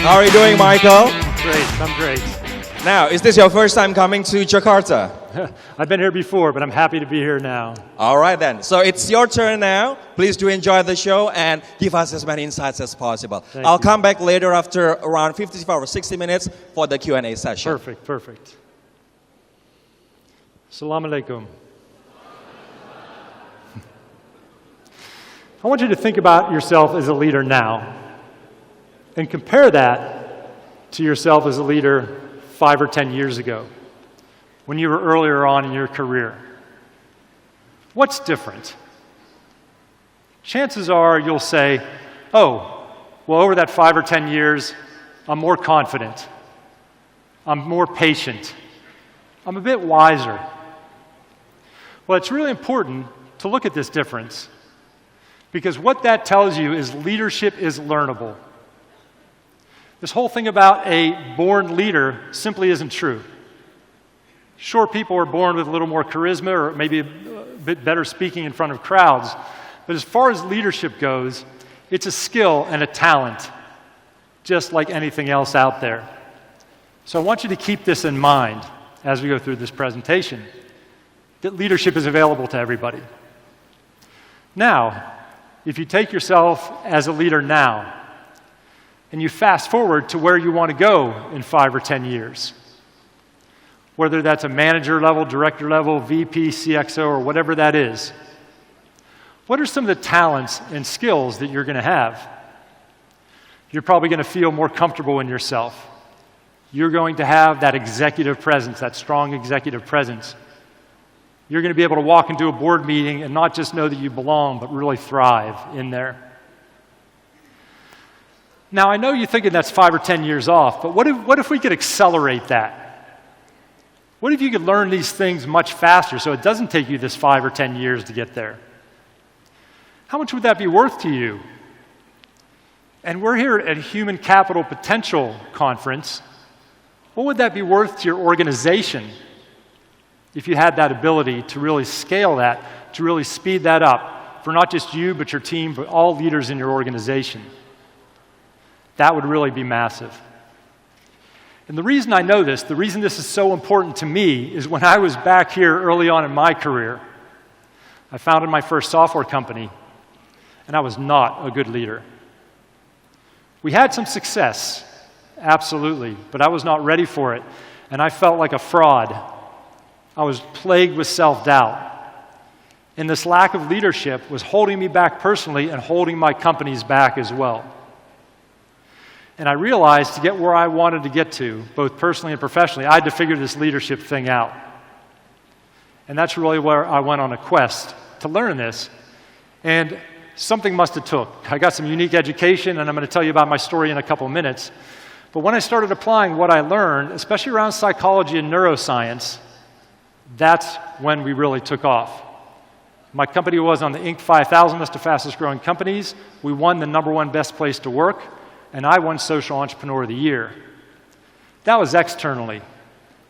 How are you doing, Michael? Great, I'm great. Now, is this your first time coming to Jakarta? I've been here before, but I'm happy to be here now. All right then. So it's your turn now. Please do enjoy the show and give us as many insights as possible. I'll come back later after around 55 or 60 minutes for the Q&A session. Perfect, perfect. Assalamu alaikum. I want you to think about yourself as a leader now and compare that to yourself as a leader 5 or 10 years ago, when you were earlier on in your career. What's different? Chances are you'll say, oh, well, over that 5 or 10 years, I'm more confident. I'm more patient. I'm a bit wiser. Well, it's really important to look at this difference, because what that tells you is leadership is learnable. This whole thing about a born leader simply isn't true. Sure, people are born with a little more charisma or maybe a bit better speaking in front of crowds, but as far as leadership goes, it's a skill and a talent, just like anything else out there. So I want you to keep this in mind as we go through this presentation, that leadership is available to everybody. Now, if you take yourself as a leader now, and you fast forward to where you want to go in 5 or 10 years, whether that's a manager level, director level, VP, CXO, or whatever that is, what are some of the talents and skills that you're going to have? You're probably going to feel more comfortable in yourself. You're going to have that executive presence, that strong executive presence. You're going to be able to walk into a board meeting and not just know that you belong, but really thrive in there. Now, I know you're thinking that's 5 or 10 years off, but what if we could accelerate that? What if you could learn these things much faster so it doesn't take you this 5 or 10 years to get there? How much would that be worth to you? And we're here at Human Capital Potential Conference. What would that be worth to your organization if you had that ability to really scale that, to really speed that up for not just you, but your team, but all leaders in your organization? That would really be massive. And the reason I know this, the reason this is so important to me, is when I was back here early on in my career, I founded my first software company, and I was not a good leader. We had some success, absolutely, but I was not ready for it, and I felt like a fraud. I was plagued with self-doubt. And this lack of leadership was holding me back personally and holding my companies back as well. And I realized to get where I wanted to get to, both personally and professionally, I had to figure this leadership thing out. And that's really where I went on a quest to learn this. And something must have took. I got some unique education, and I'm going to tell you about my story in a couple of minutes. But when I started applying what I learned, especially around psychology and neuroscience, that's when we really took off. My company was on the Inc. 5000 list of fastest growing companies. We won the #1 best place to work. And I won Social Entrepreneur of the Year. That was externally.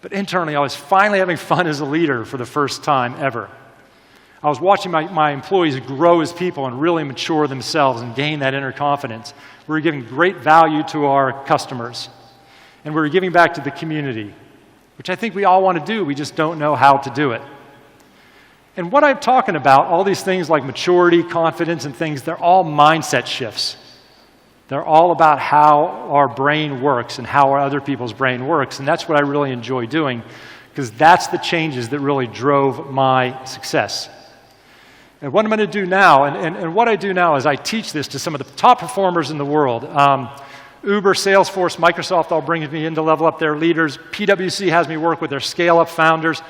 But internally, I was finally having fun as a leader for the first time ever. I was watching my employees grow as people and really mature themselves and gain that inner confidence. We were giving great value to our customers. And we were giving back to the community, which I think we all want to do. We just don't know how to do it. And what I'm talking about, all these things like maturity, confidence, and things, they're all mindset shifts. They're all about how our brain works and how our other people's brain works, and that's what I really enjoy doing, because that's the changes that really drove my success. And what I'm going to do now, and what I do now is I teach this to some of the top performers in the world. Uber, Salesforce, Microsoft all bring me in to level up their leaders. PwC has me work with their scale-up founders.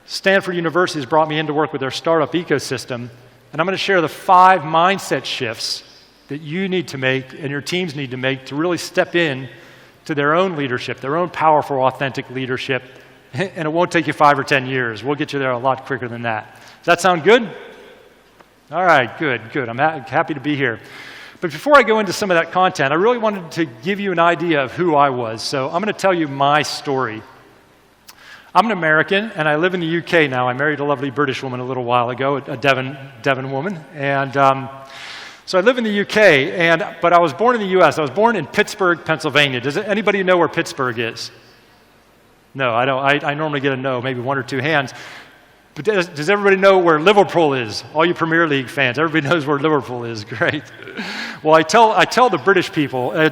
Stanford University has brought me in to work with their startup ecosystem. And I'm going to share the 5 mindset shifts that you need to make and your teams need to make to really step in to their own leadership, their own powerful, authentic leadership. And it won't take you 5 or 10 years. We'll get you there a lot quicker than that. Does that sound good? All right, good. I'm happy to be here. But before I go into some of that content, I really wanted to give you an idea of who I was. So I'm going to tell you my story. I'm an American, and I live in the UK now. I married a lovely British woman a little while ago, a Devon woman. And so I live in the UK, but I was born in the US. I was born in Pittsburgh, Pennsylvania. Does anybody know where Pittsburgh is? No, I don't. I normally get a no, maybe one or two hands. But does everybody know where Liverpool is? All you Premier League fans, everybody knows where Liverpool is. Great. Well, I tell the British people,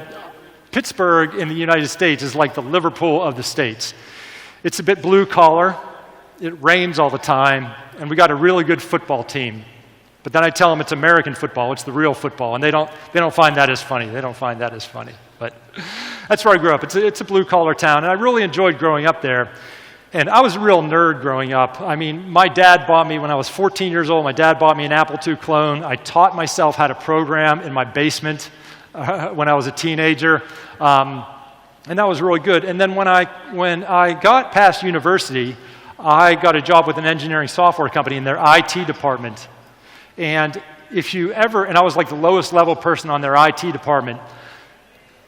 Pittsburgh in the United States is like the Liverpool of the States. It's a bit blue collar, it rains all the time, and we got a really good football team. But then I tell them it's American football, it's the real football, and they don't find that as funny. They don't find that as funny. But that's where I grew up. It's a blue collar town, and I really enjoyed growing up there. And I was a real nerd growing up. I mean, my dad bought me, when I was 14 years old, my dad bought me an Apple II clone. I taught myself how to program in my basement when I was a teenager. And that was really good. And then when I got past university, I got a job with an engineering software company in their IT department. And I was like the lowest level person on their IT department.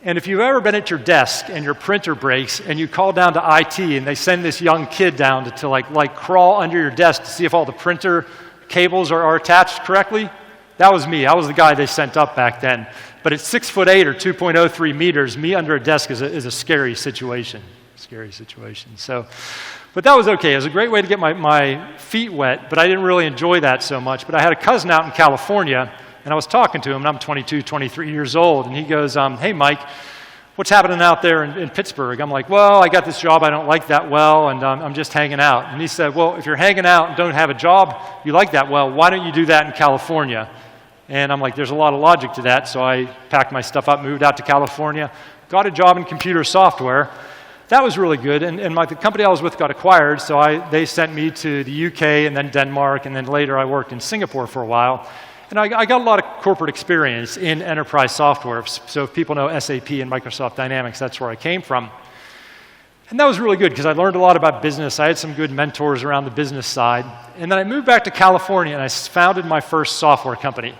And if you've ever been at your desk and your printer breaks and you call down to IT and they send this young kid down to like crawl under your desk to see if all the printer cables are attached correctly, that was me. I was the guy they sent up back then. But at 6'8" or 2.03 meters, me under a desk is a scary situation. Scary situation. So, but that was okay. It was a great way to get my feet wet, but I didn't really enjoy that so much. But I had a cousin out in California, and I was talking to him, and I'm 22, 23 years old, and he goes, hey, Mike, what's happening out there in Pittsburgh? I'm like, well, I got this job I don't like that well, and I'm just hanging out. And he said, well, if you're hanging out and don't have a job you like that well, why don't you do that in California? And I'm like, there's a lot of logic to that, so I packed my stuff up, moved out to California, got a job in computer software. That was really good, and the company I was with got acquired, so they sent me to the UK and then Denmark, and then later I worked in Singapore for a while. And I got a lot of corporate experience in enterprise software, so if people know SAP and Microsoft Dynamics, that's where I came from. And that was really good because I learned a lot about business. I had some good mentors around the business side. And then I moved back to California and I founded my first software company.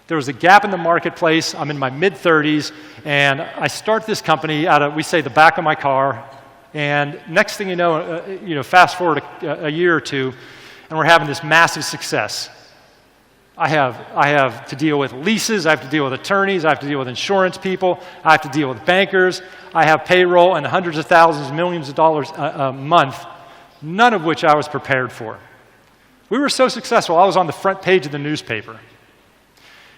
There was a gap in the marketplace. I'm in my mid-30s, and I start this company out of, we say, the back of my car. And next thing you know, fast forward a year or two, and we're having this massive success. I have to deal with leases, I have to deal with attorneys, I have to deal with insurance people, I have to deal with bankers, I have payroll and hundreds of thousands, millions of dollars a month, none of which I was prepared for. We were so successful, I was on the front page of the newspaper.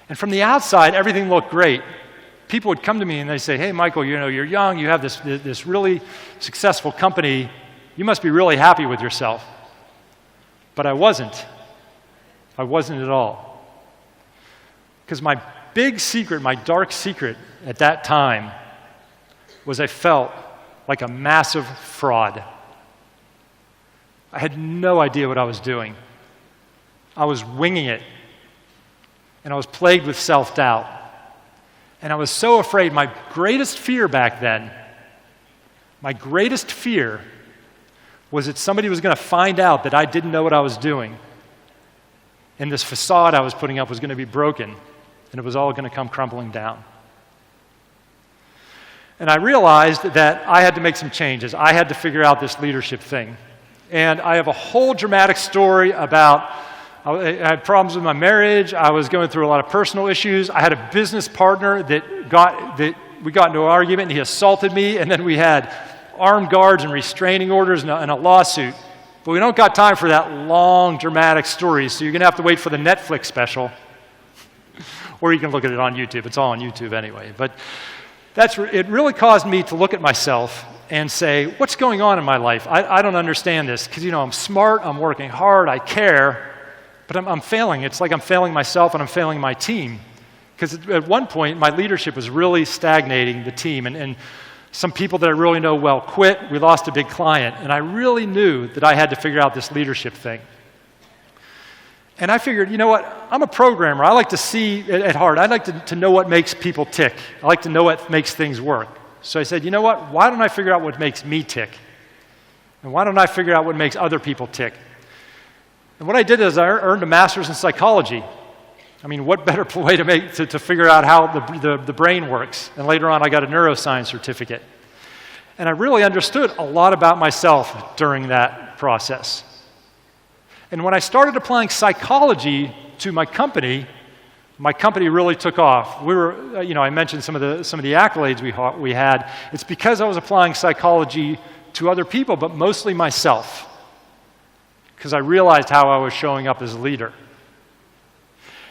And from the outside, everything looked great. People would come to me and they'd say, hey, Michael, you're young, you have this really successful company, you must be really happy with yourself. But I wasn't. I wasn't at all. Because my big secret, my dark secret at that time was I felt like a massive fraud. I had no idea what I was doing. I was winging it. And I was plagued with self-doubt. And I was so afraid. My greatest fear back then, my greatest fear was that somebody was going to find out that I didn't know what I was doing. And this facade I was putting up was going to be broken. And it was all going to come crumbling down. And I realized that I had to make some changes. I had to figure out this leadership thing. And I have a whole dramatic story about I had problems with my marriage. I was going through a lot of personal issues. I had a business partner that we got into an argument and he assaulted me, and then we had armed guards and restraining orders and a lawsuit. But we don't got time for that long, dramatic story, so you're going to have to wait for the Netflix special. Or you can look at it on YouTube. It's all on YouTube anyway. But it really caused me to look at myself and say, what's going on in my life? I don't understand this because, I'm smart, I'm working hard, I care, but I'm failing. It's like I'm failing myself and I'm failing my team. Because at one point, my leadership was really stagnating the team. And some people that I really know well quit. We lost a big client. And I really knew that I had to figure out this leadership thing. And I figured, you know what? I'm a programmer. I like to see at heart. I like to know what makes people tick. I like to know what makes things work. So I said, you know what? Why don't I figure out what makes me tick? And why don't I figure out what makes other people tick? And what I did is I earned a master's in psychology. I mean, what better way to figure out how the brain works? And later on, I got a neuroscience certificate. And I really understood a lot about myself during that process. And when I started applying psychology to my company really took off. We were, I mentioned some of the accolades we had. It's because I was applying psychology to other people, but mostly myself, because I realized how I was showing up as a leader.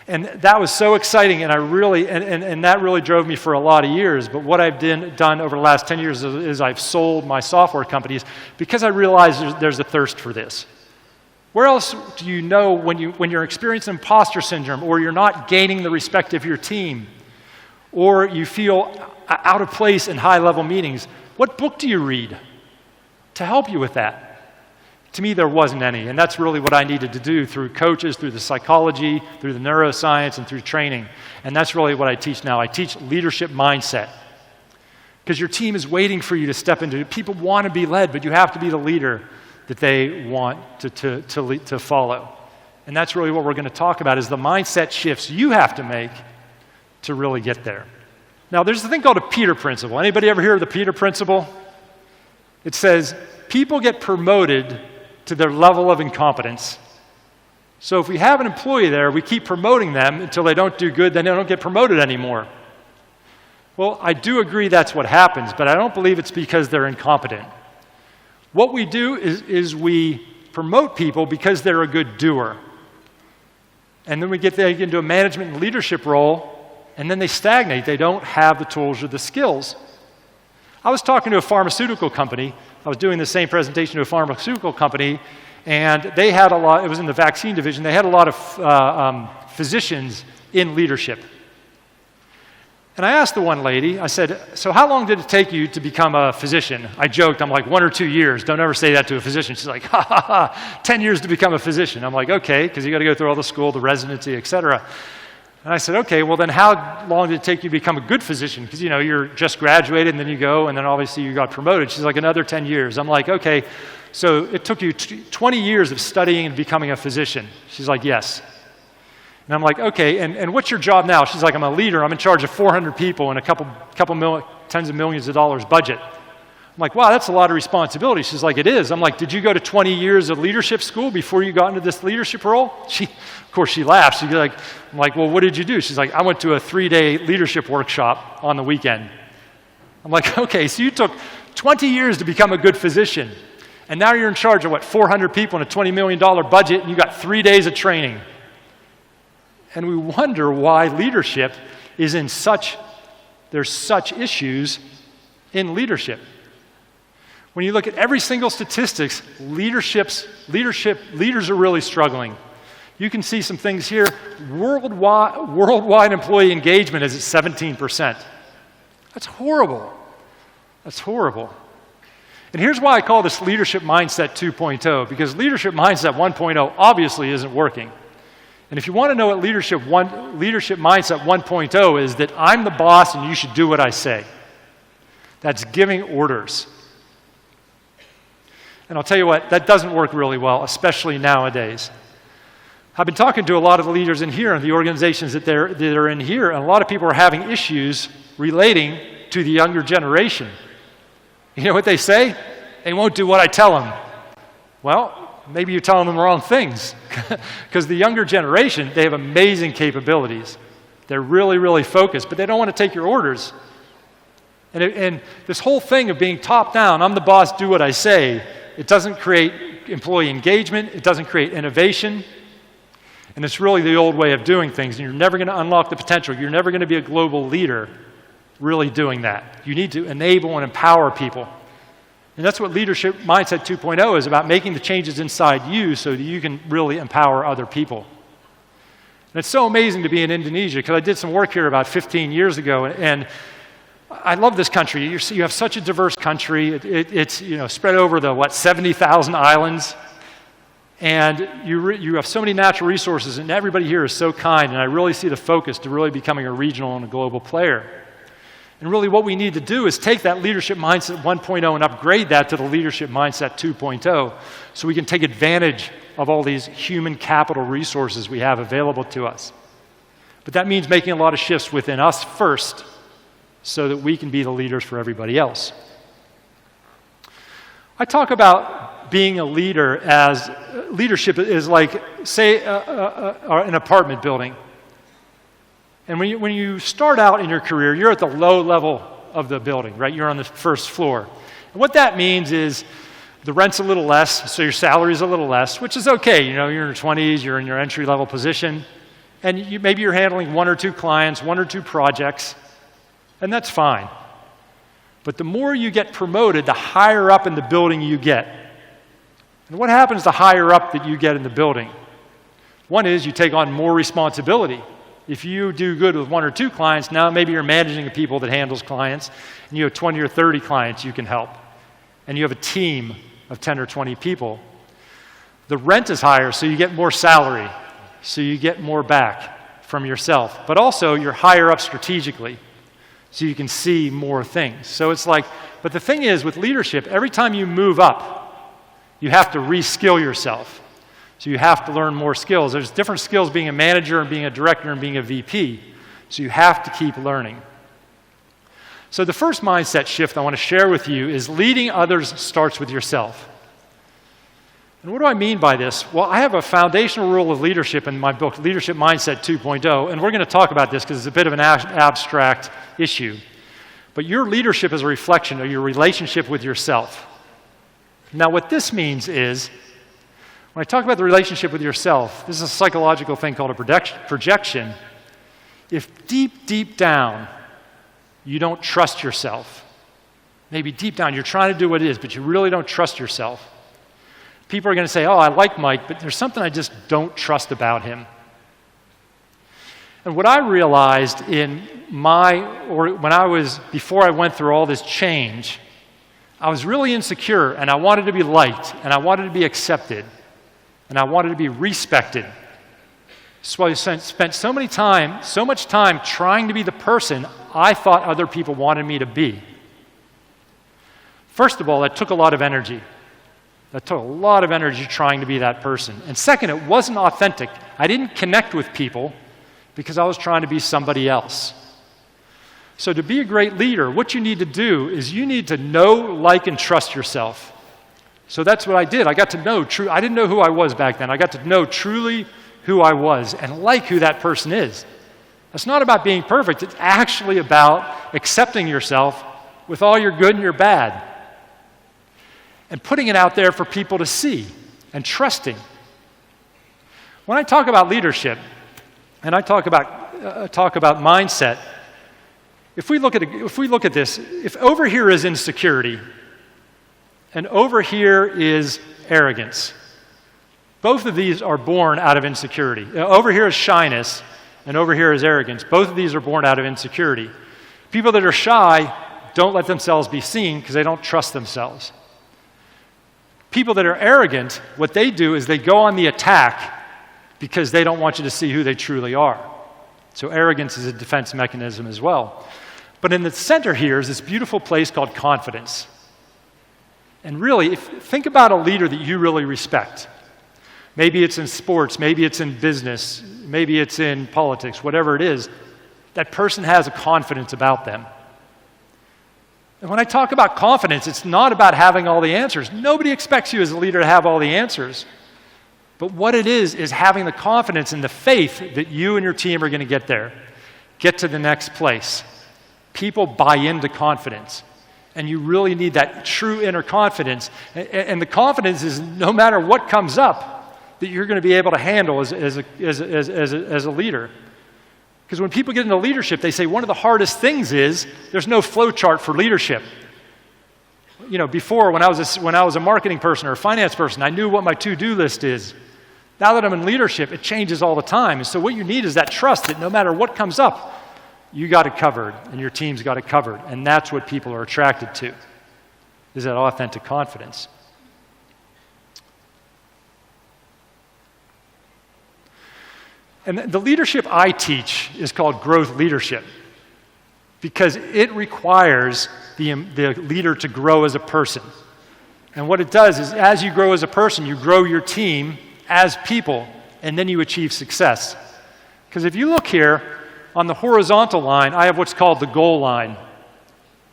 And that was so exciting, and that really drove me for a lot of years. But what I've done over the last 10 years is I've sold my software companies because I realized there's a thirst for this. Where else do you know when you're experiencing imposter syndrome, or you're not gaining the respect of your team, or you feel out of place in high-level meetings? What book do you read to help you with that? To me, there wasn't any, and that's really what I needed to do through coaches, through the psychology, through the neuroscience, and through training. And that's really what I teach now. I teach leadership mindset, because your team is waiting for you to step into it. People want to be led, but you have to be the leader that they want to follow. And that's really what we're going to talk about, is the mindset shifts you have to make to really get there. Now, there's a thing called a Peter Principle. Anybody ever hear of the Peter Principle? It says, people get promoted to their level of incompetence. So if we have an employee there, we keep promoting them until they don't do good, then they don't get promoted anymore. Well, I do agree that's what happens, but I don't believe it's because they're incompetent. What we do is we promote people because they're a good doer. And then we get them into a management and leadership role, and then they stagnate. They don't have the tools or the skills. I was talking to a pharmaceutical company. I was doing the same presentation to a pharmaceutical company, and they had it was in the vaccine division, they had a lot of physicians in leadership. And I asked the one lady, I said, so how long did it take you to become a physician? I joked, I'm like, 1 or 2 years. Don't ever say that to a physician. She's like, 10 years to become a physician. I'm like, okay, because you got to go through all the school, the residency, et cetera. And I said, okay, well then how long did it take you to become a good physician? Because, you're just graduated and then you go and then obviously you got promoted. She's like, another 10 years. I'm like, okay, so it took you 20 years of studying and becoming a physician. She's like, yes. And I'm like, okay, and what's your job now? She's like, I'm a leader. I'm in charge of 400 people and a couple tens of millions of dollars budget. I'm like, wow, that's a lot of responsibility. She's like, it is. I'm like, did you go to 20 years of leadership school before you got into this leadership role? Of course, she laughs. I'm like, well, what did you do? She's like, I went to a 3-day leadership workshop on the weekend. I'm like, okay, so you took 20 years to become a good physician, and now you're in charge of, 400 people and a $20 million budget, and you got 3 days of training. And we wonder why leadership is there's such issues in leadership. When you look at every single statistics, leaders are really struggling. You can see some things here. Worldwide employee engagement is at 17%. That's horrible. That's horrible. And here's why I call this Leadership Mindset 2.0, because Leadership Mindset 1.0 obviously isn't working. And if you want to know what Leadership Mindset 1.0 is, that I'm the boss and you should do what I say. That's giving orders. And I'll tell you what, that doesn't work really well, especially nowadays. I've been talking to a lot of the leaders in here and the organizations that are in here, and a lot of people are having issues relating to the younger generation. You know what they say? They won't do what I tell them. Well, maybe you're telling them the wrong things, because the younger generation, they have amazing capabilities. They're really, really focused, but they don't want to take your orders. And this whole thing of being top down, I'm the boss, do what I say, it doesn't create employee engagement, it doesn't create innovation, and it's really the old way of doing things, and you're never going to unlock the potential. You're never going to be a global leader really doing that. You need to enable and empower people. And that's what Leadership Mindset 2.0 is about, making the changes inside you so that you can really empower other people. And it's so amazing to be in Indonesia, because I did some work here about 15 years ago, and I love this country. You have such a diverse country. It's spread over the 70,000 islands, and you have so many natural resources, and everybody here is so kind. And I really see the focus to really becoming a regional and a global player. And really, what we need to do is take that Leadership Mindset 1.0 and upgrade that to the Leadership Mindset 2.0, so we can take advantage of all these human capital resources we have available to us. But that means making a lot of shifts within us first, so that we can be the leaders for everybody else. I talk about being a leader as leadership is like, say, an apartment building. And when you start out in your career, you're at the low level of the building, right? You're on the first floor. And what that means is the rent's a little less, so your salary's a little less, which is okay. You know, you're in your 20s, you're in your entry-level position, and maybe you're handling 1 or 2 clients, 1 or 2 projects, and that's fine. But the more you get promoted, the higher up in the building you get. And what happens the higher up that you get in the building? One is you take on more responsibility. If you do good with 1 or 2 clients, now maybe you're managing the people that handles clients, and you have 20 or 30 clients you can help. And you have a team of 10 or 20 people. The rent is higher, so you get more salary, so you get more back from yourself. But also, you're higher up strategically, so you can see more things. So it's like, but the thing is, with leadership, every time you move up, you have to reskill yourself. So you have to learn more skills. There's different skills being a manager and being a director and being a VP. So you have to keep learning. So the first mindset shift I want to share with you is leading others starts with yourself. And what do I mean by this? Well, I have a foundational rule of leadership in my book, Leadership Mindset 2.0, and we're going to talk about this because it's a bit of an abstract issue. But your leadership is a reflection of your relationship with yourself. Now, what this means is, when I talk about the relationship with yourself, this is a psychological thing called a projection. If deep, deep down, you don't trust yourself, maybe deep down you're trying to do what it is, but you really don't trust yourself, people are going to say, oh, I like Mike, but there's something I just don't trust about him. And what I realized before I went through all this change, I was really insecure, and I wanted to be liked, and I wanted to be accepted, and I wanted to be respected. So I spent so much time trying to be the person I thought other people wanted me to be. First of all, that took a lot of energy. That took a lot of energy trying to be that person. And second, it wasn't authentic. I didn't connect with people because I was trying to be somebody else. So to be a great leader, what you need to do is you need to know, like, and trust yourself. So that's what I did. I got to know I didn't know who I was back then. I got to know truly who I was and like who that person is. It's not about being perfect. It's actually about accepting yourself with all your good and your bad and putting it out there for people to see and trusting. When I talk about leadership and I talk about mindset, if we look at this, if over here is insecurity and over here is arrogance, both of these are born out of insecurity. Over here is shyness, and over here is arrogance. Both of these are born out of insecurity. People that are shy don't let themselves be seen because they don't trust themselves. People that are arrogant, what they do is they go on the attack because they don't want you to see who they truly are. So arrogance is a defense mechanism as well. But in the center here is this beautiful place called confidence. And really, think about a leader that you really respect. Maybe it's in sports, maybe it's in business, maybe it's in politics, whatever it is, that person has a confidence about them. And when I talk about confidence, it's not about having all the answers. Nobody expects you as a leader to have all the answers. But what it is having the confidence and the faith that you and your team are going to get there, get to the next place. People buy into confidence. And you really need that true inner confidence. And the confidence is no matter what comes up, that you're going to be able to handle as a leader. Because when people get into leadership, they say one of the hardest things is there's no flow chart for leadership. You know, before when I was a marketing person or a finance person, I knew what my to-do list is. Now that I'm in leadership, it changes all the time. And so what you need is that trust that no matter what comes up, you got it covered and your team's got it covered. And that's what people are attracted to, is that authentic confidence. And the leadership I teach is called growth leadership because it requires the leader to grow as a person. And what it does is as you grow as a person, you grow your team as people, and then you achieve success. Because if you look here, on the horizontal line, I have what's called the goal line.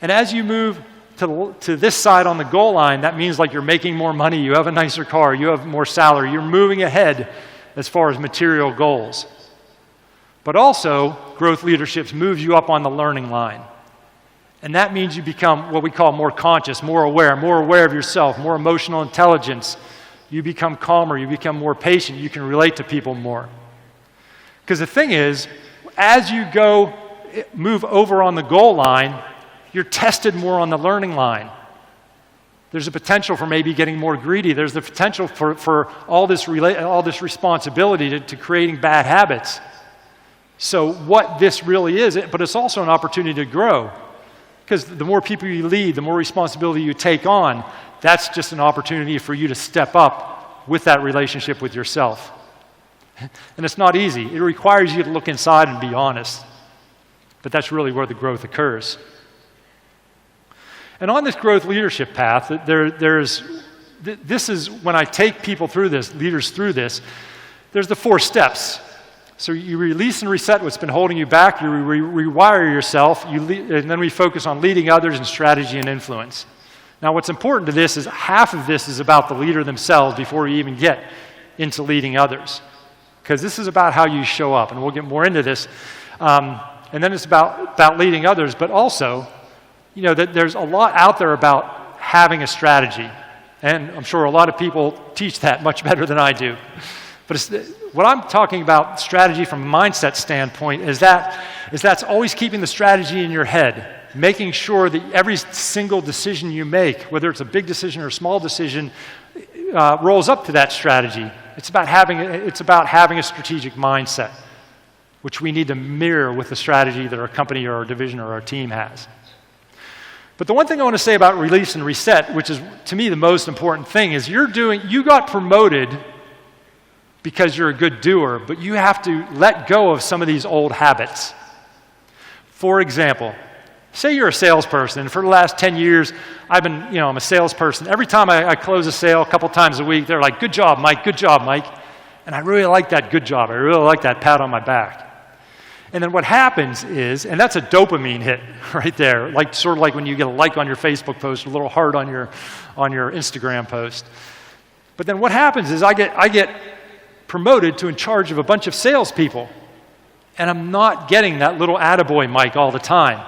And as you move to this side on the goal line, that means like you're making more money, you have a nicer car, you have more salary, you're moving ahead as far as material goals. But also, growth leadership moves you up on the learning line. And that means you become what we call more conscious, more aware of yourself, more emotional intelligence. You become calmer, you become more patient, you can relate to people more. Because the thing is, as you move over on the goal line, you're tested more on the learning line. There's a potential for maybe getting more greedy. There's the potential for all this responsibility to creating bad habits. So what this really is, but it's also an opportunity to grow. Because the more people you lead, the more responsibility you take on, that's just an opportunity for you to step up with that relationship with yourself. And it's not easy. It requires you to look inside and be honest. But that's really where the growth occurs. And on this growth leadership path, this is when I take people through this, leaders through this, there's the 4 steps. So you release and reset what's been holding you back, you rewire yourself, and then we focus on leading others and strategy and influence. Now what's important to this is half of this is about the leader themselves before you even get into leading others. Because this is about how you show up, and we'll get more into this. And then it's about leading others, but also, that there's a lot out there about having a strategy. And I'm sure a lot of people teach that much better than I do. But what I'm talking about strategy from a mindset standpoint is that's always keeping the strategy in your head, making sure that every single decision you make, whether it's a big decision or a small decision, rolls up to that strategy. It's about having a strategic mindset, which we need to mirror with the strategy that our company or our division or our team has. But the one thing I want to say about release and reset, which is to me the most important thing, is you got promoted because you're a good doer, but you have to let go of some of these old habits. For example, say you're a salesperson, and for the last 10 years, I'm a salesperson. Every time I close a sale a couple times a week, they're like, good job, Mike, good job, Mike. And I really like that good job. I really like that pat on my back. And then what happens is, and that's a dopamine hit right there, sort of like when you get a like on your Facebook post, a little heart on your Instagram post. But then what happens is I get promoted to in charge of a bunch of salespeople, and I'm not getting that little attaboy Mike all the time.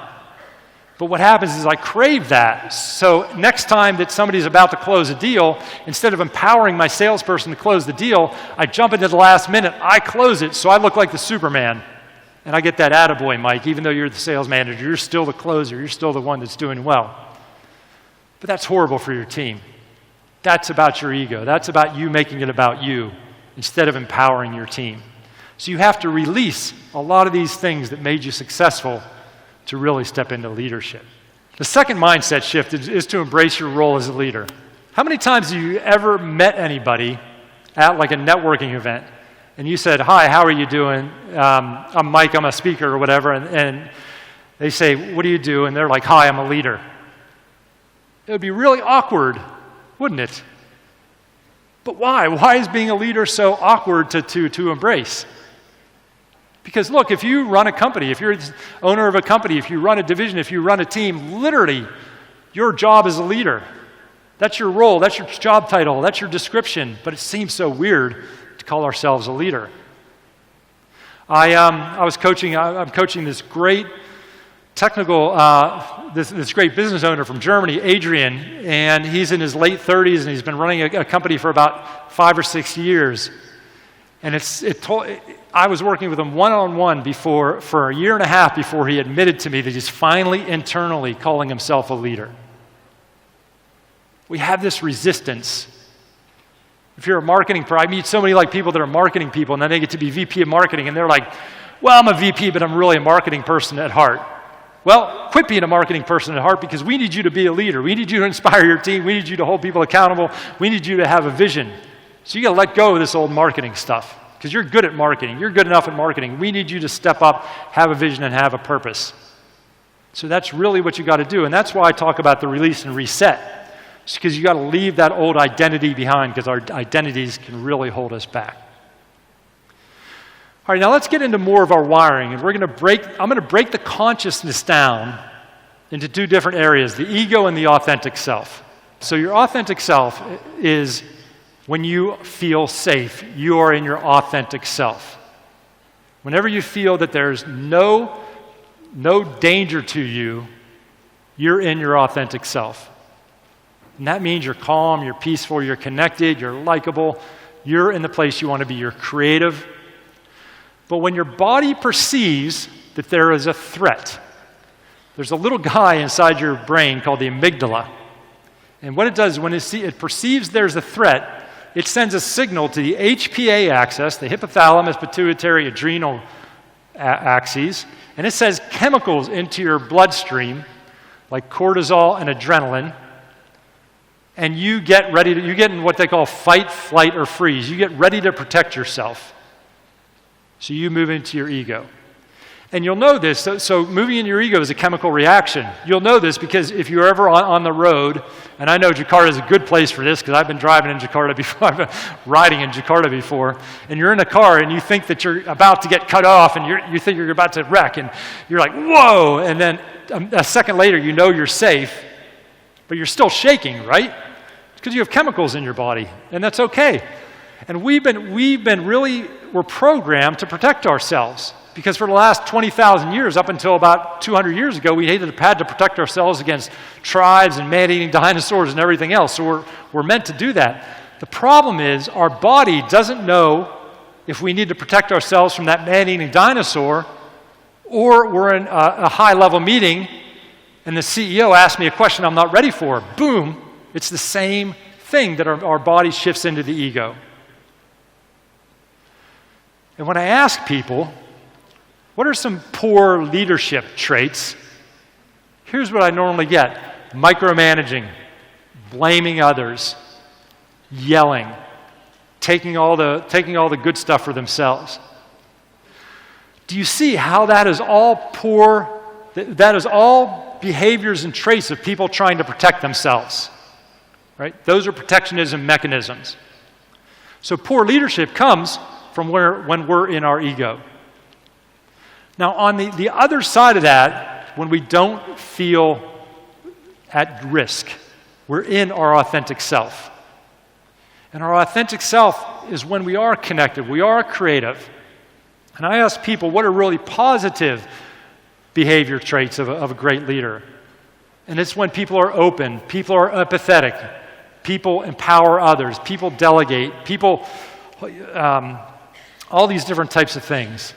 But what happens is I crave that. So next time that somebody's about to close a deal, instead of empowering my salesperson to close the deal, I jump into the last minute, I close it, so I look like the Superman. And I get that attaboy Mike, even though you're the sales manager, you're still the closer, you're still the one that's doing well. But that's horrible for your team. That's about your ego. That's about you making it about you instead of empowering your team. So you have to release a lot of these things that made you successful to really step into leadership. The second mindset shift is to embrace your role as a leader. How many times have you ever met anybody at like a networking event and you said, hi, how are you doing? I'm Mike, I'm a speaker or whatever, and they say, what do you do? And they're like, hi, I'm a leader. It would be really awkward, wouldn't it? But why? Why is being a leader so awkward to embrace? Because look, if you run a company, if you're the owner of a company, if you run a division, if you run a team, literally, your job is a leader. That's your role, that's your job title, that's your description, but it seems so weird to call ourselves a leader. I'm coaching this great technical, this great business owner from Germany, Adrian, and he's in his late 30s and he's been running a company for about 5 or 6 years. And I was working with him one-on-one for a year and a half before he admitted to me that he's finally internally calling himself a leader. We have this resistance. If you're a marketing I meet so many people that are marketing people, and then they get to be VP of marketing, and they're like, well, I'm a VP, but I'm really a marketing person at heart. Well, quit being a marketing person at heart, because we need you to be a leader. We need you to inspire your team. We need you to hold people accountable. We need you to have a vision. So you got to let go of this old marketing stuff, because you're good at marketing. You're good enough at marketing. We need you to step up, have a vision, and have a purpose. So that's really what you got to do, and that's why I talk about the release and reset. It's because you got to leave that old identity behind, because our identities can really hold us back. All right, now let's get into more of our wiring, and I'm going to break the consciousness down into two different areas, the ego and the authentic self. So your authentic self is when you feel safe, you are in your authentic self. Whenever you feel that there's no danger to you, you're in your authentic self. And that means you're calm, you're peaceful, you're connected, you're likable, you're in the place you want to be, you're creative. But when your body perceives that there is a threat, there's a little guy inside your brain called the amygdala. And what it does is when it perceives there's a threat, it sends a signal to the HPA axis, the hypothalamus, pituitary, adrenal axes, and it sends chemicals into your bloodstream, like cortisol and adrenaline, and you get in what they call fight, flight, or freeze. You get ready to protect yourself. So you move into your ego. And you'll know this, so moving in your ego is a chemical reaction. You'll know this because if you're ever on the road, and I know Jakarta is a good place for this because I've been driving in Jakarta before, I've been riding in Jakarta before, and you're in a car and you think that you're about to get cut off and you think you're about to wreck, and you're like, whoa, and then a second later you know you're safe, but you're still shaking, right? Because you have chemicals in your body, and that's okay. And we're programmed to protect ourselves. Because for the last 20,000 years, up until about 200 years ago, we had to protect ourselves against tribes and man-eating dinosaurs and everything else. So we're meant to do that. The problem is our body doesn't know if we need to protect ourselves from that man-eating dinosaur, or we're in a high-level meeting and the CEO asks me a question I'm not ready for. Boom, it's the same thing that our body shifts into the ego. And when I ask people, what are some poor leadership traits? Here's what I normally get: micromanaging, blaming others, yelling, taking all the good stuff for themselves. Do you see how that is all poor? That is all behaviors and traits of people trying to protect themselves, right? Those are protectionism mechanisms. So poor leadership comes from when we're in our ego. Now, on the other side of that, when we don't feel at risk, we're in our authentic self. And our authentic self is when we are connected, we are creative. And I ask people, what are really positive behavior traits of a great leader? And it's when people are open, people are empathetic, people empower others, people delegate, people, all these different types of things.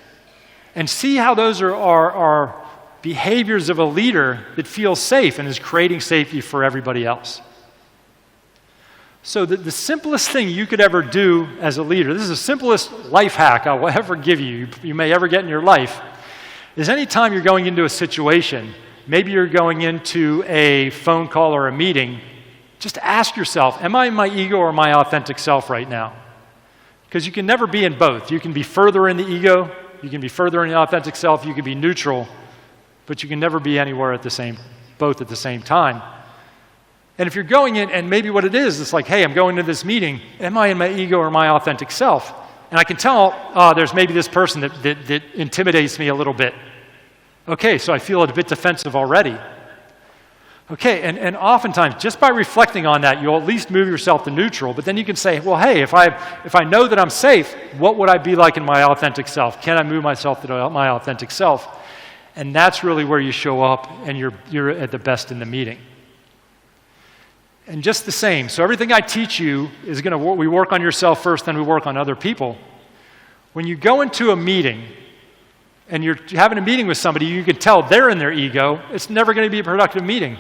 And see how those are behaviors of a leader that feels safe and is creating safety for everybody else. So the simplest thing you could ever do as a leader, this is the simplest life hack I will ever give you may ever get in your life, is anytime you're going into a situation, maybe you're going into a phone call or a meeting, just ask yourself, am I in my ego or my authentic self right now? Because you can never be in both. You can be further in the ego, you can be further in the authentic self, you can be neutral, but you can never be anywhere both at the same time. And if you're going in, and maybe what it is, it's like, hey, I'm going to this meeting, am I in my ego or my authentic self? And I can tell, there's maybe this person that intimidates me a little bit. Okay, so I feel a bit defensive already. Okay, and oftentimes, just by reflecting on that, you'll at least move yourself to neutral, but then you can say, well, hey, if I know that I'm safe, what would I be like in my authentic self? Can I move myself to my authentic self? And that's really where you show up and you're at the best in the meeting. And just the same, so everything I teach you is we work on yourself first, then we work on other people. When you go into a meeting, and you're having a meeting with somebody, you can tell they're in their ego, it's never going to be a productive meeting.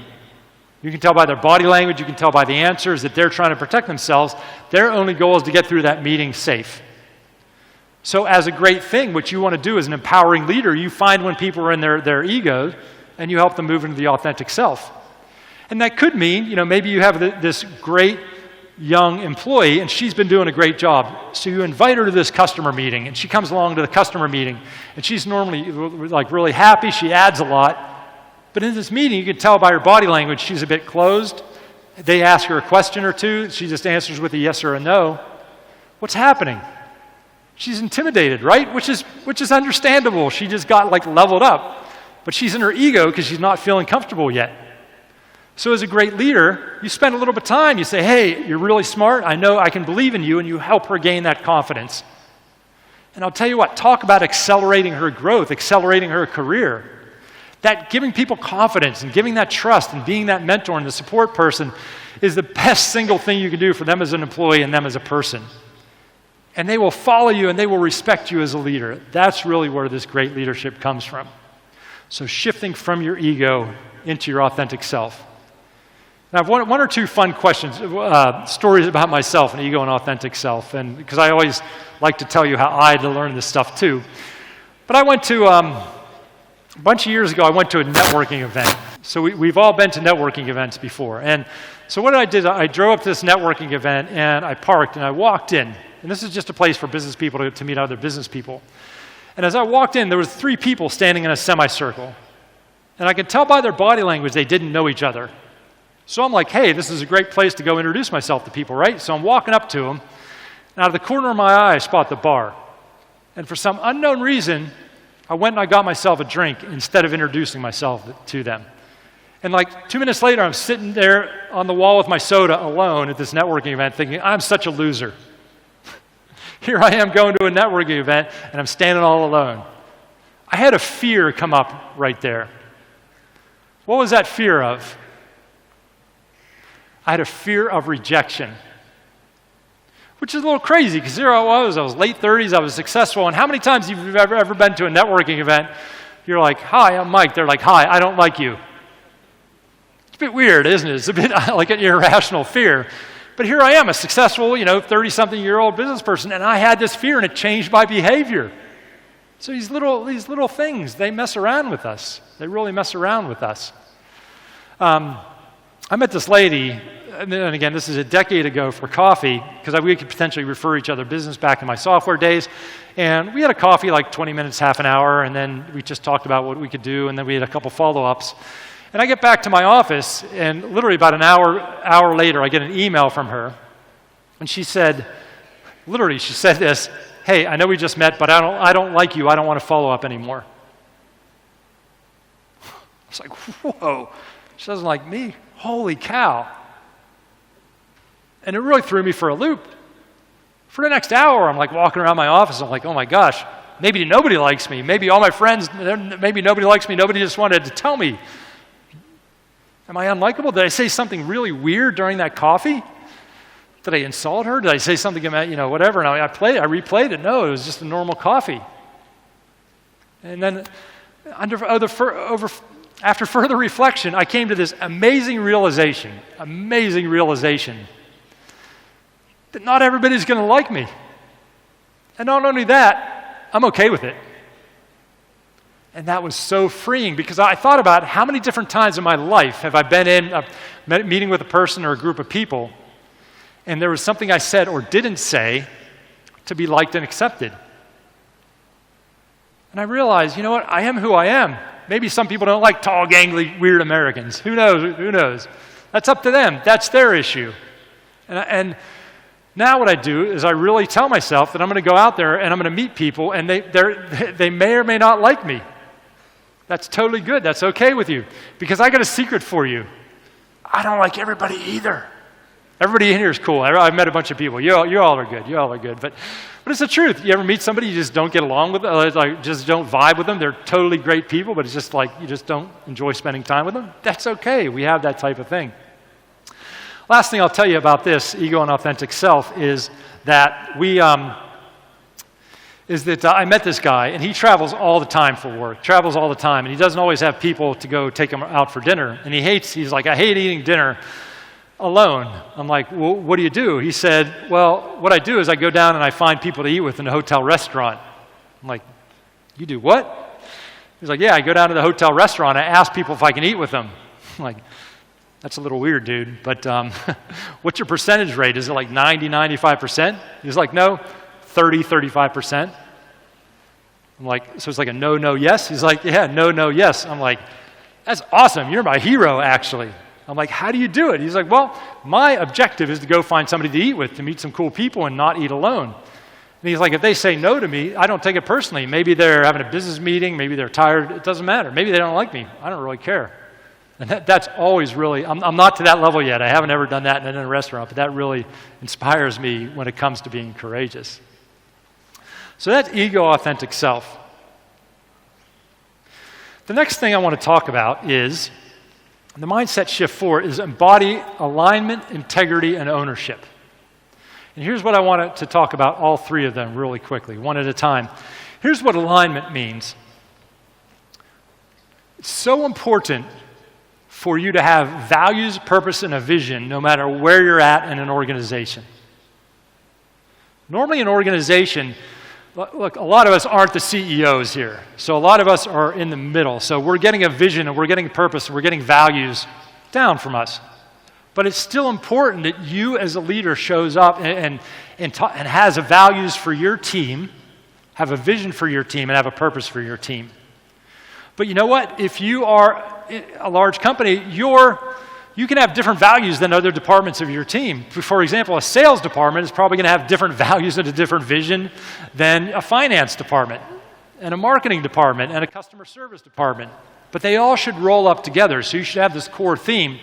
You can tell by their body language, you can tell by the answers that they're trying to protect themselves. Their only goal is to get through that meeting safe. So as a great thing, what you want to do as an empowering leader, you find when people are in their egos, and you help them move into the authentic self. And that could mean, maybe you have this great young employee, and she's been doing a great job. So you invite her to this customer meeting, and she comes along to the customer meeting, and she's normally really happy, she adds a lot. But in this meeting, you can tell by her body language, she's a bit closed. They ask her a question or two, she just answers with a yes or a no. What's happening? She's intimidated, right? Which is understandable. She just got leveled up. but she's in her ego because she's not feeling comfortable yet. So as a great leader, you spend a little bit of time. You say, hey, you're really smart. I know I can believe in you, and you help her gain that confidence. And I'll tell you what, talk about accelerating her growth, accelerating her career. That giving people confidence and giving that trust and being that mentor and the support person is the best single thing you can do for them as an employee and them as a person. And they will follow you and they will respect you as a leader. That's really where this great leadership comes from. So shifting from your ego into your authentic self. Now, I have one or two fun questions, stories about myself and ego and authentic self, and because I always like to tell you how I had to learn this stuff too. But I went to, a bunch of years ago, I went to a networking event. So we've all been to networking events before. And so what I did, I drove up to this networking event, and I parked, and I walked in. And this is just a place for business people to meet other business people. And as I walked in, there was 3 people standing in a semicircle. And I could tell by their body language they didn't know each other. So I'm like, hey, this is a great place to go introduce myself to people, right? So I'm walking up to them, and out of the corner of my eye, I spot the bar. And for some unknown reason, I went and I got myself a drink instead of introducing myself to them. And like 2 minutes later, I'm sitting there on the wall with my soda alone at this networking event thinking, I'm such a loser. Here I am going to a networking event, and I'm standing all alone. I had a fear come up right there. What was that fear of? I had a fear of rejection, which is a little crazy because here I was late 30s, I was successful, and how many times have you ever been to a networking event, you're like, hi, I'm Mike, they're like, hi, I don't like you. It's a bit weird, isn't it? It's a bit like an irrational fear. But here I am, a successful, 30-something-year-old business person, and I had this fear, and it changed my behavior. So these little things, they mess around with us. They really mess around with us. I met this lady, and again, this is a decade ago for coffee, because we could potentially refer each other business back in my software days. And we had a coffee like 20 minutes, half an hour, and then we just talked about what we could do, and then we had a couple follow-ups. And I get back to my office, and literally about an hour later, I get an email from her. And she said this, hey, I know we just met, but I don't like you. I don't want to follow up anymore. I was like, whoa, she doesn't like me. Holy cow. And it really threw me for a loop. For the next hour, I'm like walking around my office. I'm like, oh my gosh, maybe nobody likes me. Maybe all my friends, maybe nobody likes me. Nobody just wanted to tell me. Am I unlikable? Did I say something really weird during that coffee? Did I insult her? Did I say something about, whatever? And I replayed it. No, it was just a normal coffee. And then after further reflection, I came to this amazing realization that not everybody's going to like me. And not only that, I'm okay with it. And that was so freeing because I thought about how many different times in my life have I been in a meeting with a person or a group of people, and there was something I said or didn't say to be liked and accepted. And I realized, you know what, I am who I am. Maybe some people don't like tall, gangly, weird Americans. Who knows? That's up to them. That's their issue. And now what I do is I really tell myself that I'm going to go out there and I'm going to meet people, and they may or may not like me. That's totally good. That's okay with you. Because I got a secret for you. I don't like everybody either. Everybody in here is cool. I've met a bunch of people. You all are good. You all are good. But it's the truth. You ever meet somebody you just don't get along with, just don't vibe with them? They're totally great people, but it's just like you just don't enjoy spending time with them? That's okay. We have that type of thing. Last thing I'll tell you about this, ego and authentic self, is that I met this guy, and he travels all the time for work, and he doesn't always have people to go take him out for dinner. And he's like, I hate eating dinner alone. I'm like, well, what do you do? He said, well, what I do is I go down and I find people to eat with in a hotel restaurant. I'm like, you do what? He's like, yeah, I go down to the hotel restaurant, I ask people if I can eat with them. I'm like, that's a little weird, dude, but what's your percentage rate? Is it like 90, 95%? He's like, no, 30, 35%. I'm like, so it's like a no, yes? He's like, yeah, no, yes. I'm like, that's awesome. You're my hero, actually. I'm like, how do you do it? He's like, well, my objective is to go find somebody to eat with, to meet some cool people and not eat alone. And he's like, if they say no to me, I don't take it personally. Maybe they're having a business meeting, maybe they're tired, it doesn't matter. Maybe they don't like me, I don't really care. And that's always really, I'm not to that level yet. I haven't ever done that in a restaurant, but that really inspires me when it comes to being courageous. So that's ego, authentic self. The next thing I want to talk about is the mindset shift 4 is embody alignment, integrity, and ownership. And here's what I want to talk about, all three of them really quickly, one at a time. Here's what alignment means. It's so important for you to have values, purpose, and a vision no matter where you're at in an organization. Normally an organization, look, a lot of us aren't the CEOs here. So a lot of us are in the middle. So we're getting a vision and we're getting purpose and we're getting values down from us. But it's still important that you as a leader shows up and has a values for your team, have a vision for your team, and have a purpose for your team. But you know what? If you are a large company, you can have different values than other departments of your team. For example, a sales department is probably going to have different values and a different vision than a finance department, and a marketing department, and a customer service department. But they all should roll up together, so you should have this core theme.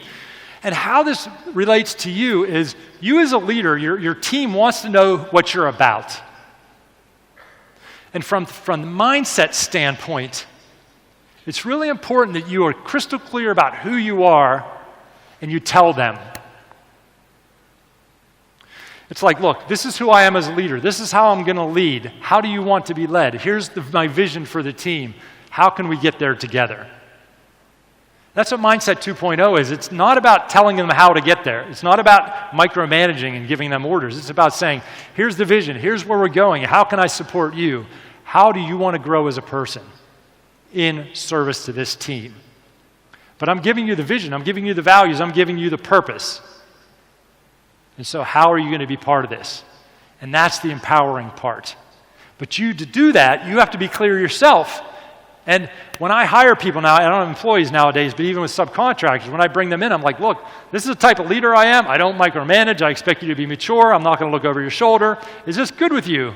And how this relates to you is, you as a leader, your team wants to know what you're about. And from the mindset standpoint, it's really important that you are crystal clear about who you are and you tell them. It's like, look, this is who I am as a leader. This is how I'm going to lead. How do you want to be led? Here's my vision for the team. How can we get there together? That's what Mindset 2.0 is. It's not about telling them how to get there. It's not about micromanaging and giving them orders. It's about saying, here's the vision. Here's where we're going. How can I support you? How do you want to grow as a person in service to this team? But I'm giving you the vision. I'm giving you the values. I'm giving you the purpose. And so how are you going to be part of this? And that's the empowering part. But to do that, you have to be clear yourself. And when I hire people now, I don't have employees nowadays, but even with subcontractors, when I bring them in, I'm like, look, this is the type of leader I am. I don't micromanage. I expect you to be mature. I'm not going to look over your shoulder. Is this good with you?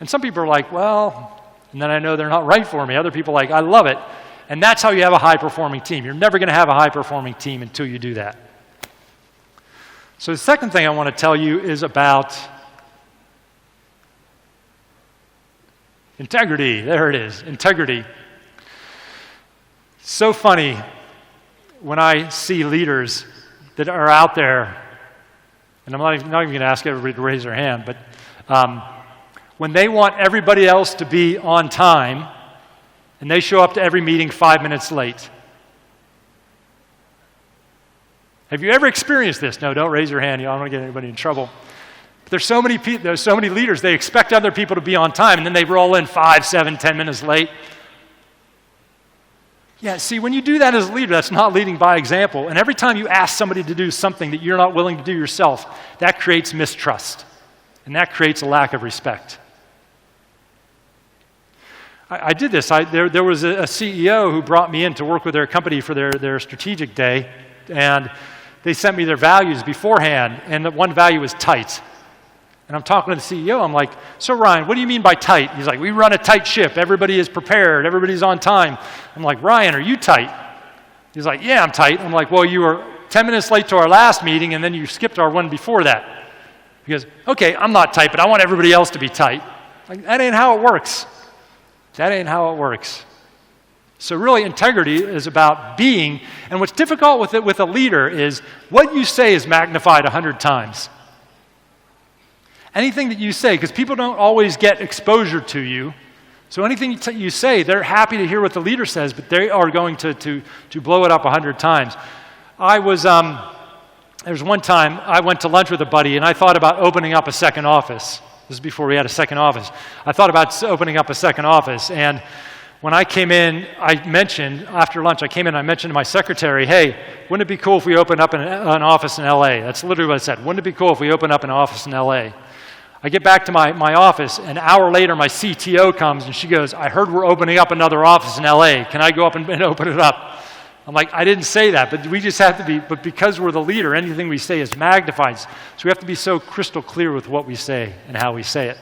And some people are like, well, and then I know they're not right for me. Other people are like, I love it. And that's how you have a high-performing team. You're never going to have a high-performing team until you do that. So the second thing I want to tell you is about integrity. There it is, integrity. So funny when I see leaders that are out there, and I'm not even going to ask everybody to raise their hand, but when they want everybody else to be on time, and they show up to every meeting 5 minutes late. Have you ever experienced this? No, don't raise your hand. I don't want to get anybody in trouble. But there's so many leaders, they expect other people to be on time, and then they roll in 5, 7, 10 minutes late. Yeah, see, when you do that as a leader, that's not leading by example. And every time you ask somebody to do something that you're not willing to do yourself, that creates mistrust. And that creates a lack of respect. I did this. There was a CEO who brought me in to work with their company for their strategic day, and they sent me their values beforehand, and the one value was tight. And I'm talking to the CEO. I'm like, so Ryan, what do you mean by tight? He's like, we run a tight ship. Everybody is prepared. Everybody's on time. I'm like, Ryan, are you tight? He's like, yeah, I'm tight. I'm like, well, you were 10 minutes late to our last meeting, and then you skipped our one before that. He goes, okay, I'm not tight, but I want everybody else to be tight. Like, that ain't how it works. That ain't how it works. So really, integrity is about being, and what's difficult with a leader is what you say is magnified 100 times. Anything that you say, because people don't always get exposure to you, so anything you say, they're happy to hear what the leader says, but they are going to blow it up 100 times. There was one time I went to lunch with a buddy, and I thought about opening up a second office. This is before we had a second office. I thought about opening up a second office, and when I came in, after lunch, I mentioned to my secretary, hey, wouldn't it be cool if we opened up an office in LA? That's literally what I said. Wouldn't it be cool if we opened up an office in LA? I get back to my office, an hour later, my CTO comes, and she goes, I heard we're opening up another office in LA. Can I go up and open it up? I'm like, I didn't say that, but we just have to be, but because we're the leader, anything we say is magnified. So we have to be so crystal clear with what we say and how we say it.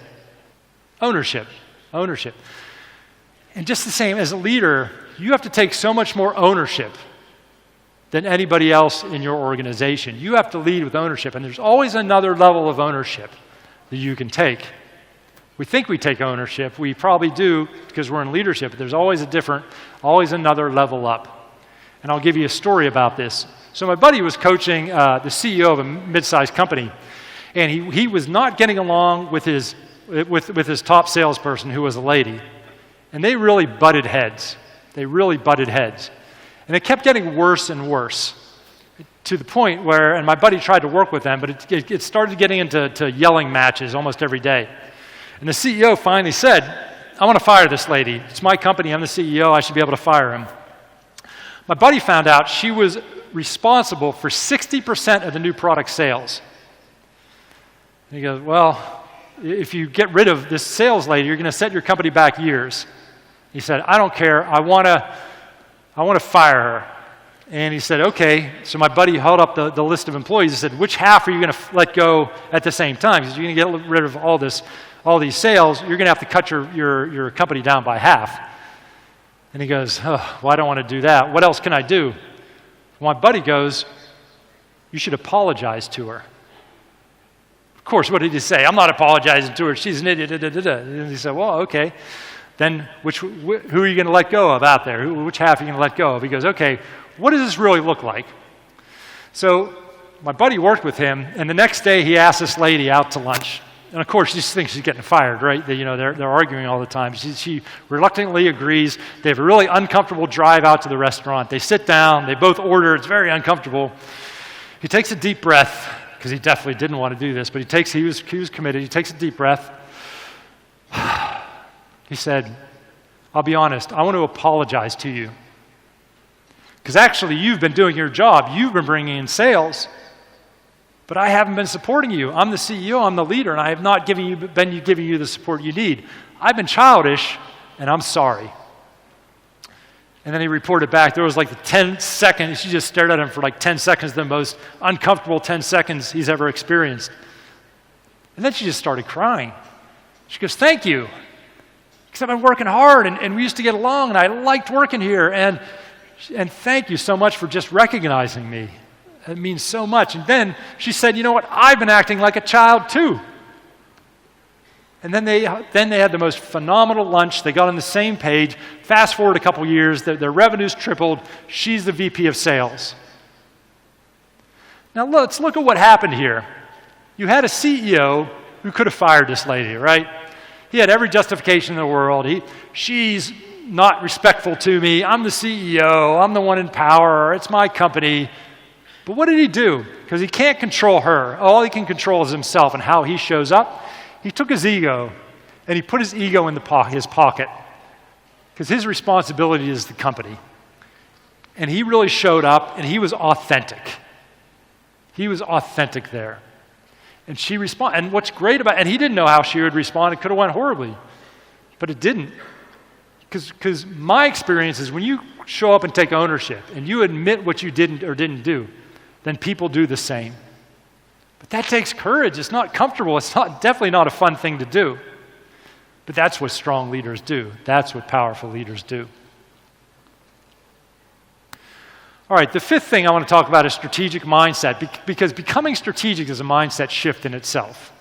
Ownership. Ownership. And just the same, as a leader, you have to take so much more ownership than anybody else in your organization. You have to lead with ownership, and there's always another level of ownership that you can take. We think we take ownership. We probably do because we're in leadership, but there's always always another level up. And I'll give you a story about this. So my buddy was coaching the CEO of a mid-sized company, and he was not getting along with his top salesperson, who was a lady. And they really butted heads. And it kept getting worse and worse, to the point where, and my buddy tried to work with them, but it started getting into yelling matches almost every day. And the CEO finally said, I want to fire this lady. It's my company, I'm the CEO, I should be able to fire him. My buddy found out she was responsible for 60% of the new product sales. And he goes, well, if you get rid of this sales lady, you're going to set your company back years. He said, I don't care, I want to fire her. And he said, okay. So my buddy held up the list of employees. He said, which half are you going to let go at the same time? Because you're going to get rid of all these sales. You're going to have to cut your company down by half. And he goes, oh, well, I don't want to do that. What else can I do? My buddy goes, you should apologize to her. Of course, what did he say? I'm not apologizing to her. She's an idiot. And he said, well, okay. Then who are you going to let go of out there? Which half are you going to let go of? He goes, okay, what does this really look like? So my buddy worked with him, and the next day he asked this lady out to lunch. And of course, she just thinks she's getting fired, right? They're arguing all the time. She reluctantly agrees. They have a really uncomfortable drive out to the restaurant. They sit down. They both order. It's very uncomfortable. He takes a deep breath, because he definitely didn't want to do this, but he was committed. He takes a deep breath. He said, I'll be honest, I want to apologize to you. Because actually, you've been doing your job. You've been bringing in sales. But I haven't been supporting you. I'm the CEO, I'm the leader, and I have not giving you the support you need. I've been childish, and I'm sorry. And then he reported back, there was like the 10 seconds, she just stared at him for like 10 seconds, the most uncomfortable 10 seconds he's ever experienced. And then she just started crying. She goes, thank you. Because I've been working hard, and we used to get along, and I liked working here, and thank you so much for just recognizing me. It means so much. And then she said, you know what, I've been acting like a child too. And then they had the most phenomenal lunch. They got on the same page. Fast forward a couple years, their revenues tripled. She's the VP of sales. Now let's look at what happened here. You had a CEO who could have fired this lady, right? He had every justification in the world. She's not respectful to me. I'm the CEO. I'm the one in power. It's my company. But what did he do? Because he can't control her. All he can control is himself and how he shows up. He took his ego and he put his ego in his pocket. Because his responsibility is the company. And he really showed up and he was authentic. He was authentic there. And she responded. And what's great about it, and he didn't know how she would respond. It could have went horribly. But it didn't. Because my experience is when you show up and take ownership and you admit what you didn't or didn't do, then people do the same. But that takes courage. It's not comfortable. It's definitely not a fun thing to do. But that's what strong leaders do. That's what powerful leaders do. All right, the fifth thing I want to talk about is strategic mindset, because becoming strategic is a mindset shift in itself.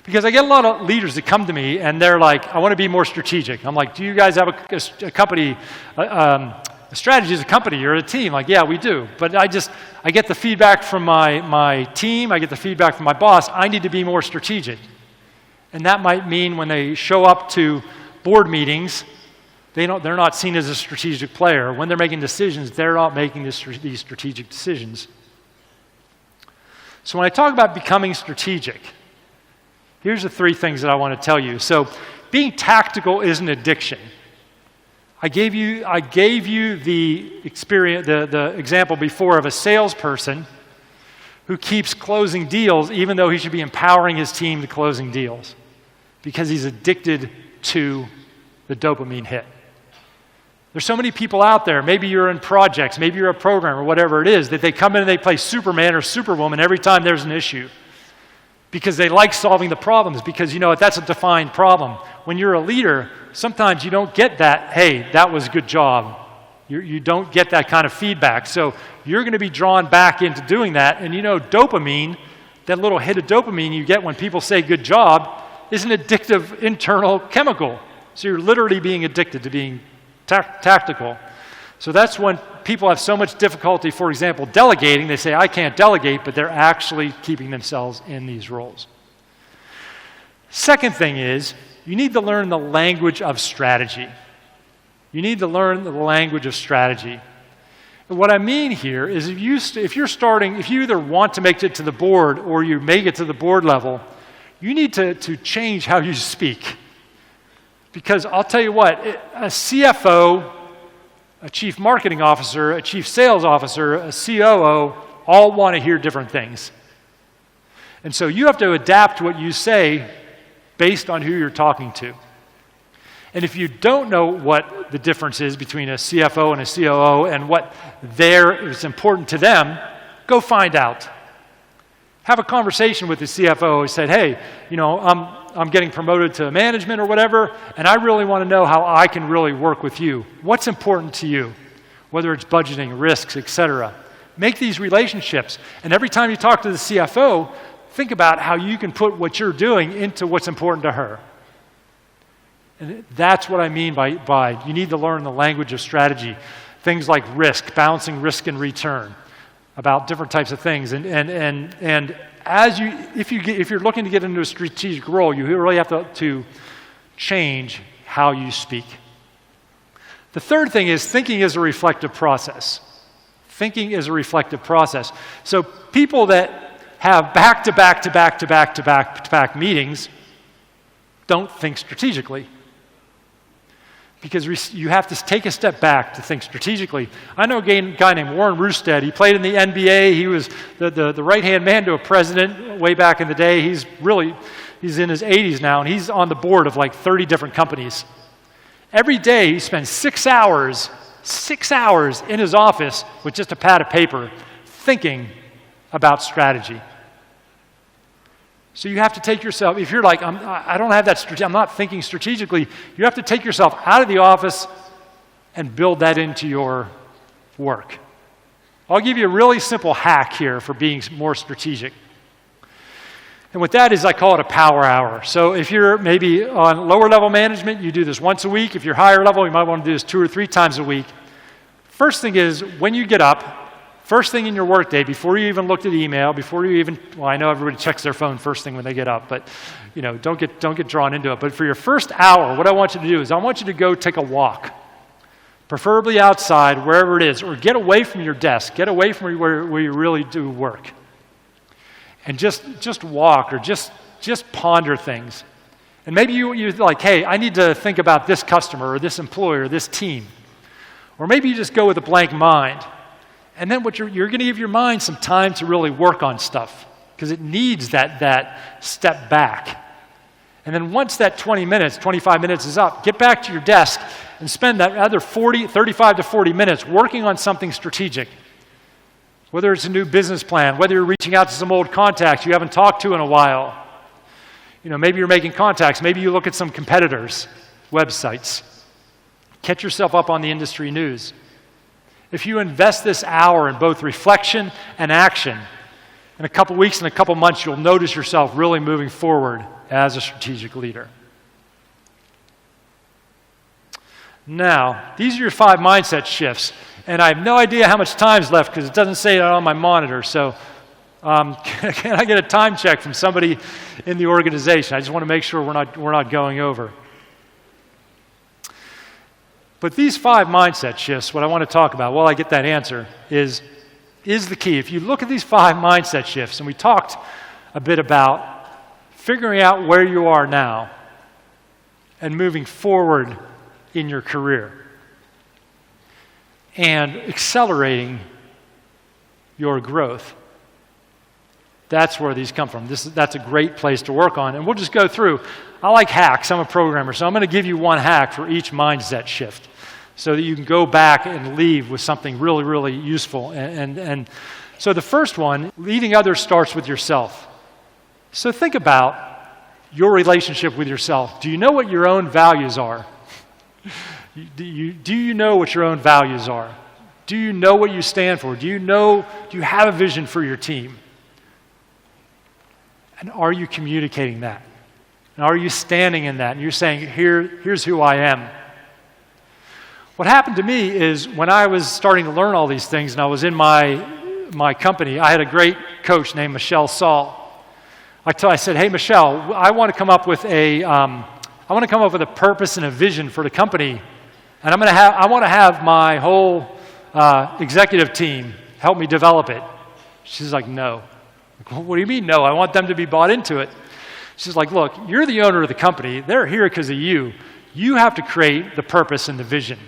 Because I get a lot of leaders that come to me and they're like, I want to be more strategic. I'm like, do you guys have a company, a strategy as a company or a team? Like, yeah, we do. But I get the feedback from my team, I get the feedback from my boss, I need to be more strategic. And that might mean when they show up to board meetings, they're not seen as a strategic player. When they're making decisions, they're not making these strategic decisions. So when I talk about becoming strategic, here's the three things that I want to tell you. So being tactical is an addiction. I gave you the experience, the example before of a salesperson who keeps closing deals even though he should be empowering his team to closing deals because he's addicted to the dopamine hit. There's so many people out there, maybe you're in projects, maybe you're a programmer, whatever it is, that they come in and they play Superman or Superwoman every time there's an issue. because they like solving the problems, because you know that's a defined problem. When you're a leader, sometimes you don't get that, hey, that was a good job. You don't get that kind of feedback. So you're going to be drawn back into doing that. And you know, dopamine, that little hit of dopamine you get when people say good job, is an addictive internal chemical. So you're literally being addicted to being tactical. So that's when people have so much difficulty, for example, delegating. They say, I can't delegate, but they're actually keeping themselves in these roles. Second thing is, you need to learn the language of strategy. You need to learn the language of strategy. And what I mean here is if you either want to make it to the board or you make it to the board level, you need to change how you speak. Because I'll tell you what, a CFO, a chief marketing officer, a chief sales officer, a COO, all want to hear different things. And so you have to adapt what you say based on who you're talking to. And if you don't know what the difference is between a CFO and a COO and what is important to them, go find out. Have a conversation with the CFO who said, hey, you know, I'm getting promoted to management or whatever, and I really want to know how I can really work with you. What's important to you? Whether it's budgeting, risks, etc. Make these relationships. And every time you talk to the CFO, think about how you can put what you're doing into what's important to her. And that's what I mean by you need to learn the language of strategy. Things like risk, balancing risk and return, about different types of things. And if you're looking to get into a strategic role, you really have to change how you speak. The third thing is thinking is a reflective process. Thinking is a reflective process. So people that have back-to-back meetings don't think strategically. Because you have to take a step back to think strategically. I know a guy named Warren Roosted. He played in the NBA. He was the right-hand man to a president way back in the day. He's in his 80s now, and he's on the board of like 30 different companies. Every day, he spends 6 hours in his office with just a pad of paper thinking about strategy. So you have to take yourself, if you're like, I don't have that strategy, I'm not thinking strategically, you have to take yourself out of the office and build that into your work. I'll give you a really simple hack here for being more strategic. And what that is, I call it a power hour. So if you're maybe on lower level management, you do this once a week. If you're higher level, you might want to do this 2 or 3 times a week. First thing is, when you get up, first thing in your workday, before you even looked at email, I know everybody checks their phone first thing when they get up, but you know, don't get drawn into it. But for your first hour, what I want you to do is I want you to go take a walk, preferably outside, wherever it is, or get away from your desk, get away from where you really do work, and just walk or just ponder things. And maybe you're like, hey, I need to think about this customer or this employer or this team, or maybe you just go with a blank mind. And then you're going to give your mind some time to really work on stuff because it needs that step back. And then once that 25 minutes is up, get back to your desk and spend that other 35 to 40 minutes working on something strategic. Whether it's a new business plan, whether you're reaching out to some old contacts you haven't talked to in a while. You know, maybe you're making contacts. Maybe you look at some competitors' websites. Catch yourself up on the industry news. If you invest this hour in both reflection and action, in a couple weeks and a couple months, you'll notice yourself really moving forward as a strategic leader. Now, these are your 5 mindset shifts, and I have no idea how much time's left because it doesn't say it on my monitor, so can I get a time check from somebody in the organization? I just want to make sure we're not going over. But these 5 mindset shifts, what I want to talk about while I get that answer is the key. If you look at these 5 mindset shifts, and we talked a bit about figuring out where you are now and moving forward in your career and accelerating your growth. That's where these come from. That's a great place to work on. And we'll just go through. I like hacks. I'm a programmer, so I'm going to give you one hack for each mindset shift so that you can go back and leave with something really, really useful. And so the first one, leading others starts with yourself. So think about your relationship with yourself. Do you know what your own values are? Do you know what your own values are? Do you know what you stand for? Do you have a vision for your team? And are you communicating that? And are you standing in that? And you're saying, here's who I am. What happened to me is when I was starting to learn all these things and I was in my company, I had a great coach named Michelle Saul. I said, hey, Michelle, I want to come up with a purpose and a vision for the company. And I want to have my whole executive team help me develop it. She's like, no. What do you mean, no? I want them to be bought into it. She's like, look, you're the owner of the company. They're here because of you. You have to create the purpose and the vision.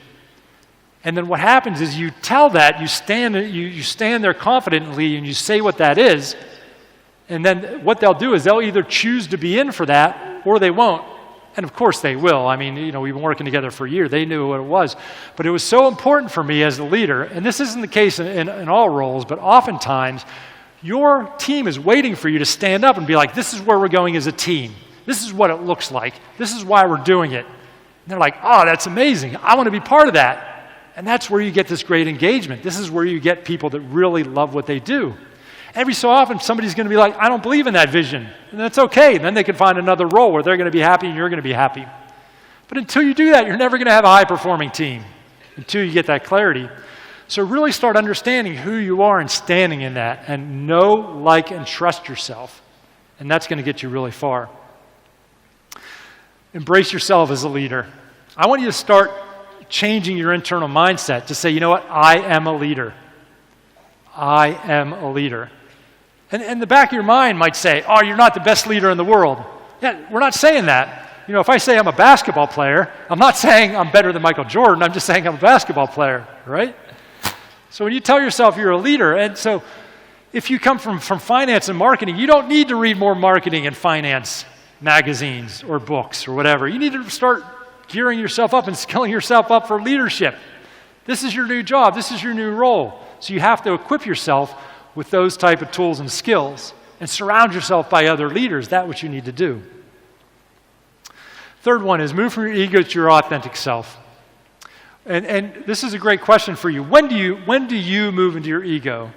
And then what happens is you tell that, you stand there confidently and you say what that is. And then what they'll do is they'll either choose to be in for that or they won't. And of course they will. I mean, we've been working together for a year. They knew what it was. But it was so important for me as the leader, and this isn't the case in all roles, but oftentimes your team is waiting for you to stand up and be like, this is where we're going as a team. This is what it looks like. This is why we're doing it. And they're like, oh, that's amazing. I want to be part of that. And that's where you get this great engagement. This is where you get people that really love what they do. Every so often, somebody's going to be like, I don't believe in that vision. And that's okay. Then they can find another role where they're going to be happy and you're going to be happy. But until you do that, you're never going to have a high-performing team until you get that clarity. So really start understanding who you are and standing in that, and know, like, and trust yourself. And that's going to get you really far. Embrace yourself as a leader. I want you to start changing your internal mindset to say, you know what, I am a leader. I am a leader. And the back of your mind might say, oh, you're not the best leader in the world. Yeah, we're not saying that. If I say I'm a basketball player, I'm not saying I'm better than Michael Jordan. I'm just saying I'm a basketball player, right? So when you tell yourself you're a leader, and so if you come from finance and marketing, you don't need to read more marketing and finance magazines or books or whatever. You need to start gearing yourself up and skilling yourself up for leadership. This is your new job. This is your new role. So you have to equip yourself with those type of tools and skills and surround yourself by other leaders. That's what you need to do. Third one is move from your ego to your authentic self. And this is a great question for you. When do you move into your ego?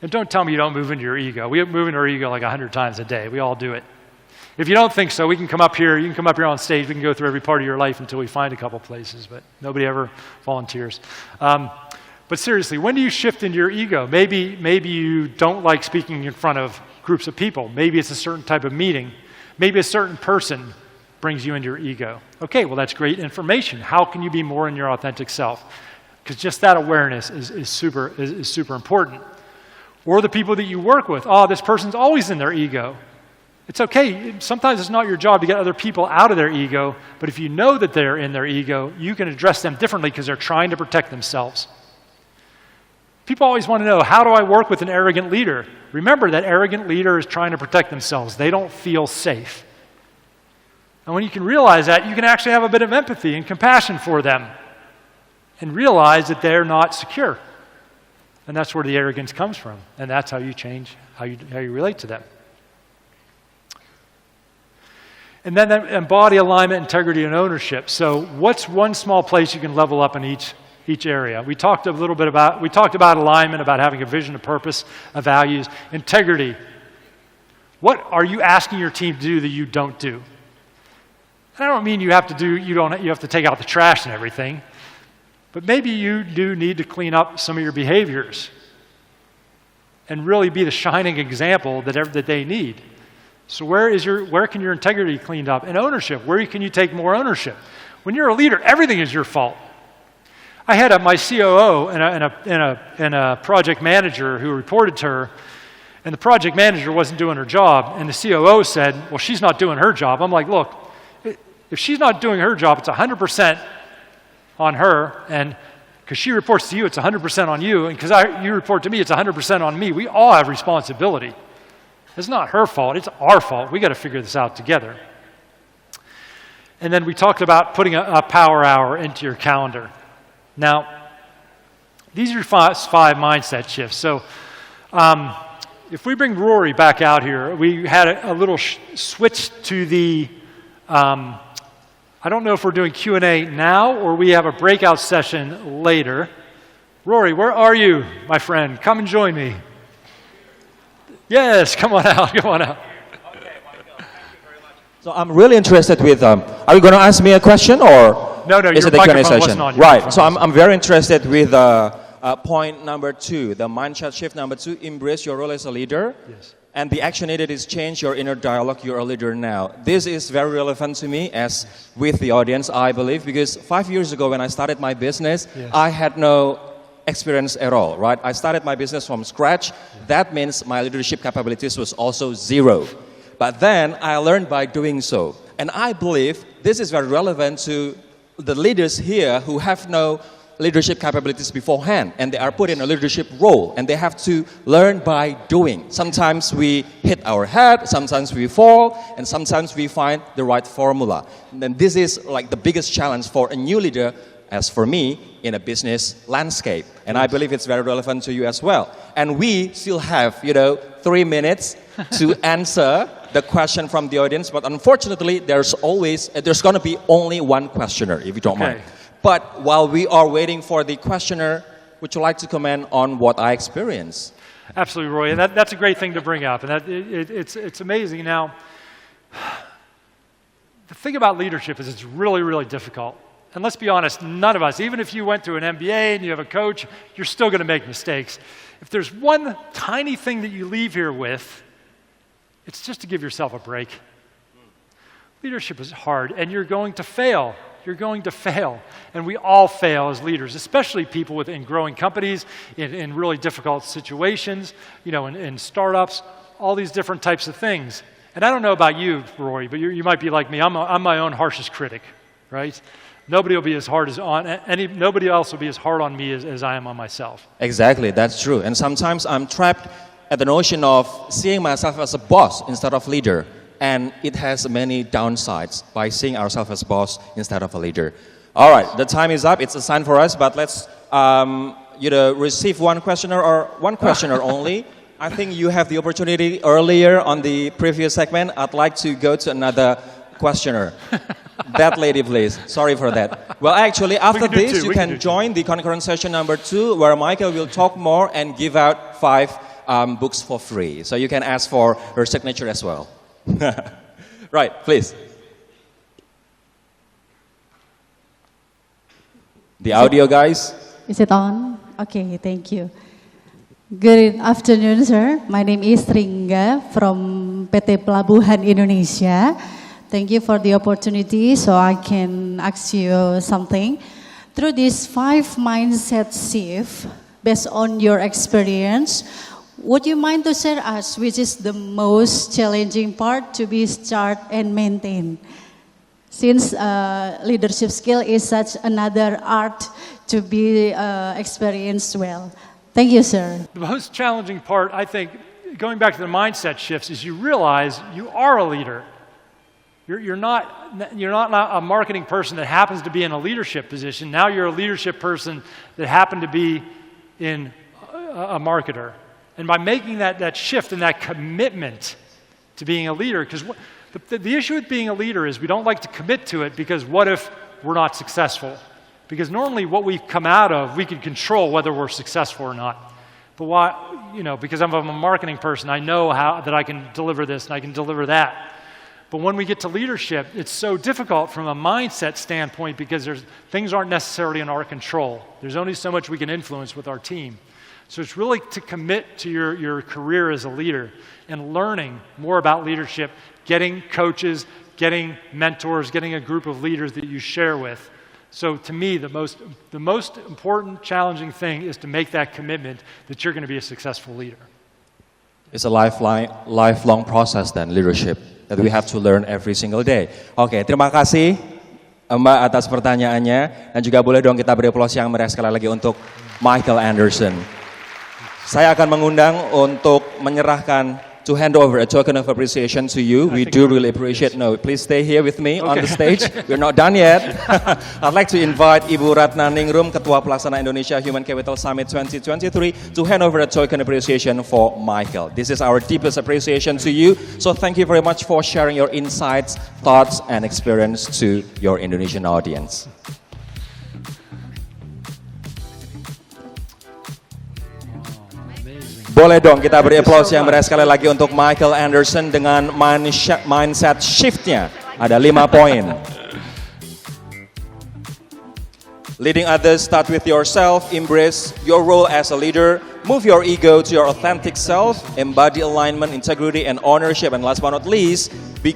And don't tell me you don't move into your ego. We move into our ego like 100 times a day. We all do it. If you don't think so, we can come up here. You can come up here on stage. We can go through every part of your life until we find a couple places, but nobody ever volunteers. But seriously, when do you shift into your ego? Maybe you don't like speaking in front of groups of people. Maybe it's a certain type of meeting. Maybe a certain person brings you into your ego. Okay, well, that's great information. How can you be more in your authentic self? Because just that awareness is super important. Or the people that you work with. Oh, this person's always in their ego. It's okay. Sometimes it's not your job to get other people out of their ego, but if you know that they're in their ego, you can address them differently because they're trying to protect themselves. People always want to know, how do I work with an arrogant leader? Remember, that arrogant leader is trying to protect themselves. They don't feel safe. And when you can realize that, you can actually have a bit of empathy and compassion for them and realize that they're not secure. And that's where the arrogance comes from. And that's how you change how you relate to them. And then embody alignment, integrity, and ownership. So what's one small place you can level up in each area? We talked about alignment, about having a vision, a purpose, a values. Integrity. What are you asking your team to do that you don't do? I don't mean you have to take out the trash and everything, but maybe you do need to clean up some of your behaviors and really be the shining example that they need. So where can your integrity be cleaned up? And ownership, where can you take more ownership? When you're a leader, everything is your fault. I had my COO and a project manager who reported to her, and the project manager wasn't doing her job, and the COO said, well, she's not doing her job. I'm like, look, if she's not doing her job, it's 100% on her, and because she reports to you, it's 100% on you, and because you report to me, it's 100% on me. We all have responsibility. It's not her fault, it's our fault. We got to figure this out together. And then we talked about putting a power hour into your calendar. Now, these are five mindset shifts. So if we bring Rory back out here, we had a little switch to the, I don't know if we're doing Q&A now or we have a breakout session later. Rory, where are you, my friend? Come and join me. Yes, come on out, come on out. So I'm really interested with, are you going to ask me a question or No, is your it the Q&A microphone session? wasn't on. Right, so I'm very interested with point number 2, the mindset shift number 2, embrace your role as a leader. Yes. And the action needed is change your inner dialogue, you're a leader now. This is very relevant to me as with the audience, I believe, because 5 years ago when I started my business, Yes. I had no experience at all, right? I started my business from scratch. That means my leadership capabilities was also zero. But then I learned by doing so. And I believe this is very relevant to the leaders here who have no leadership capabilities beforehand and they are put in a leadership role and they have to learn by doing. Sometimes we hit our head, sometimes we fall, and sometimes we find the right formula. And this is like the biggest challenge for a new leader as for me in a business landscape. And I believe it's very relevant to you as well. And we still have, 3 minutes to answer the question from the audience, but unfortunately there's going to be only one questioner, if you don't mind. But while we are waiting for the questioner, would you like to comment on what I experienced? Absolutely, Roy. And that's a great thing to bring up. And it's amazing. Now, the thing about leadership is it's really, really difficult. And let's be honest, none of us, even if you went to an MBA and you have a coach, you're still going to make mistakes. If there's one tiny thing that you leave here with, it's just to give yourself a break. Leadership is hard, and you're going to fail. You're going to fail. And we all fail as leaders, especially people in growing companies, in really difficult situations, in startups, all these different types of things. And I don't know about you, Rory, but you might be like me. I'm my own harshest critic, right? Nobody will be as hard nobody else will be as hard on me as I am on myself. Exactly, that's true. And sometimes I'm trapped at the notion of seeing myself as a boss instead of leader. And it has many downsides by seeing ourselves as boss instead of a leader. All right, the time is up. It's a sign for us, but let's receive one questioner or one questioner only. I think you have the opportunity earlier on the previous segment. I'd like to go to another questioner. That lady, please. Sorry for that. Well, actually, after this, you can join the concurrent session number 2, where Michael will talk more and give out 5 books for free. So you can ask for her signature as well. Right, please. The audio, guys. Is it on? Okay, thank you. Good afternoon, sir. My name is Ringga from PT Pelabuhan Indonesia. Thank you for the opportunity so I can ask you something. Through this 5 mindset shift, based on your experience, would you mind to share us which is the most challenging part to be start and maintain? Since leadership skill is such another art to be experienced well. Thank you, sir. The most challenging part, I think, going back to the mindset shifts, is you realize you are a leader. You're not a marketing person that happens to be in a leadership position. Now you're a leadership person that happened to be in a marketer. And by making that shift and that commitment to being a leader, because the issue with being a leader is we don't like to commit to it because what if we're not successful? Because normally what we come out of, we can control whether we're successful or not. But because I'm a marketing person, I know that I can deliver this and I can deliver that. But when we get to leadership, it's so difficult from a mindset standpoint because things aren't necessarily in our control. There's only so much we can influence with our team. So it's really to commit to your career as a leader and learning more about leadership, getting coaches, getting mentors, getting a group of leaders that you share with. So to me, the most important, challenging thing is to make that commitment that you're going to be a successful leader. It's a lifelong process then, leadership, that we have to learn every single day. Oke, terima kasih Mbak atas pertanyaannya. Dan juga boleh dong kita beri aplaus yang meriah sekali lagi untuk Michael Anderson. Saya akan mengundang untuk menyerahkan to hand over a token of appreciation to you. We do really appreciate. No, please stay here with me on the stage. We're not done yet. I'd like to invite Ibu Ratna Ningrum, Ketua Pelaksana Indonesia Human Capital Summit 2023, to hand over a token appreciation for Michael. This is our deepest appreciation to you. So thank you very much for sharing your insights, thoughts, and experience to your Indonesian audience. Boleh dong kita beri aplaus yang meriah sekali lagi untuk Michael Anderson dengan mindset shift-nya. Ada 5 poin. Leading others, start with yourself, embrace your role as a leader, move your ego to your authentic self, embody alignment, integrity, and ownership, and last but not least, be